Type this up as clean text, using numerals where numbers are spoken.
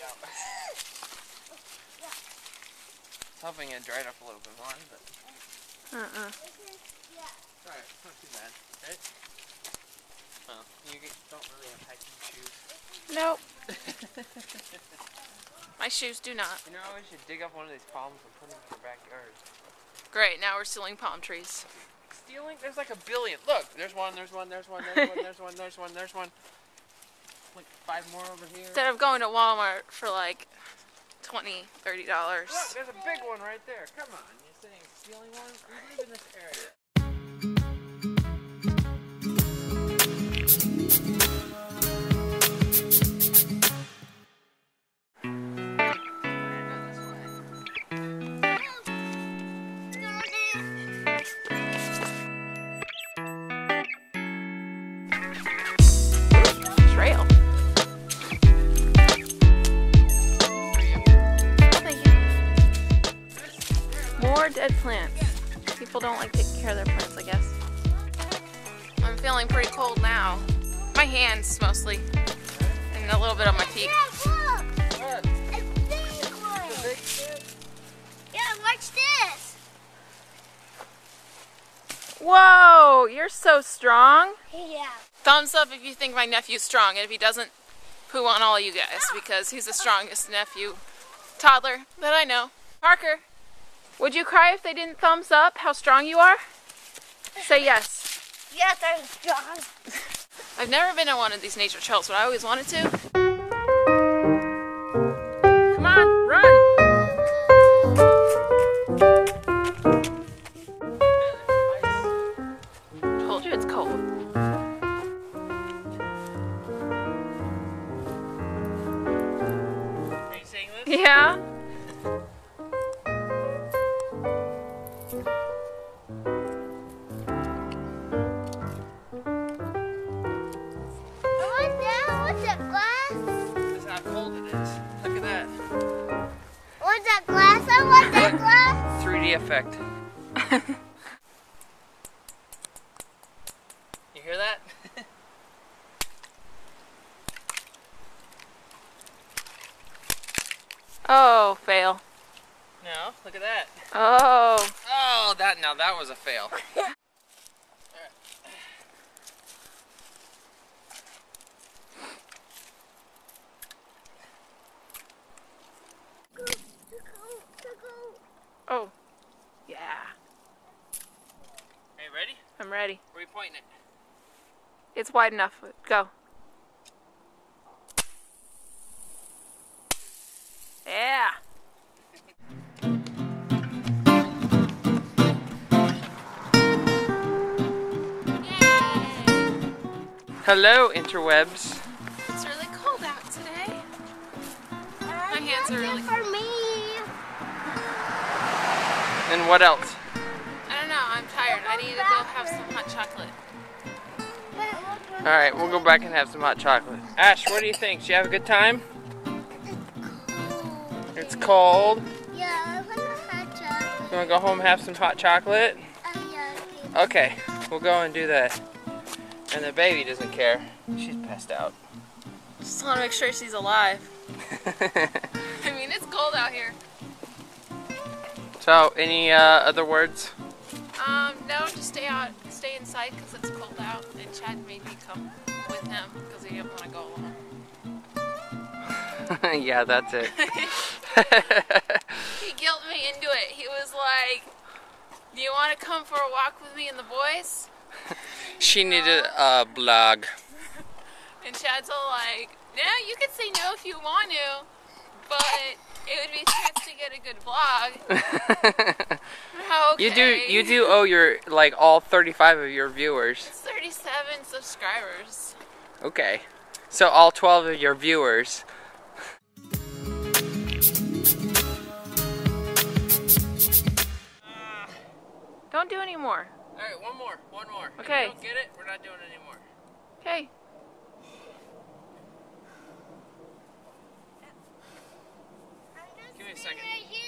out. I was hoping it dried up a little bit more, but... Alright, it's not too bad, right? Well, you don't really have hiking shoes. Nope. My shoes do not. You know, we should dig up one of these palms and put them in our backyard. Great, now we're stealing palm trees. Stealing? There's like a billion. Look, there's one, there's one, there's one, there's one, there's one, there's one, there's one. Like 5 more over here. Instead of going to Walmart for like $20, $30. Look, there's a big one right there. Come on, you're saying stealing one? We live in this area. Dead plants. People don't like taking care of their plants, I guess. I'm feeling pretty cold now. My hands mostly, and a little bit on my feet. Yeah, look! A big one! Yeah, watch this! Whoa, you're so strong. Yeah. Thumbs up if you think my nephew's strong, and if he doesn't, poo on all you guys, because he's the strongest nephew toddler that I know. Parker, would you cry if they didn't thumbs up how strong you are? Say yes. Yes, I'm strong. I've never been on one of these nature trails, but I always wanted to. Come on, run! Told you it's cold. Are you saying this? Yeah? What's that glass? This is how cold it is. Look at that. What's that glass? I want that glass. 3D effect. You hear that? Oh, fail. No, look at that. Oh. Oh, now that was a fail. Oh. Yeah. Are you ready? I'm ready. Where are you pointing it? It's wide enough. Go. Yeah. Hello, interwebs. It's really cold out today. My hands are really for me. And what else? I don't know, I'm tired. I need to go have some hot chocolate. Alright, we'll go back and have some hot chocolate. Ash, what do you think? Did you have a good time? It's cold. Yeah, I want a hot chocolate. You want to go home and have some hot chocolate? Yeah. Okay, we'll go and do that. And the baby doesn't care. She's passed out. Just want to make sure she's alive. I mean, it's cold out here. So, any other words? No, just stay inside because it's cold out. And Chad made me come with him because he didn't want to go alone. Yeah, that's it. He guilted me into it. He was like, "Do you want to come for a walk with me and the boys?" She needed a blog. And Chad's all like, "No, you can say no if you want to, but it would be a chance to get a good vlog." Okay. You do owe your all 35 of your viewers. It's 37 subscribers. Okay. So all 12 of your viewers. Don't do any more. Alright, one more. Okay. If you don't get it, we're not doing it anymore. Okay. Give me a second. Right here.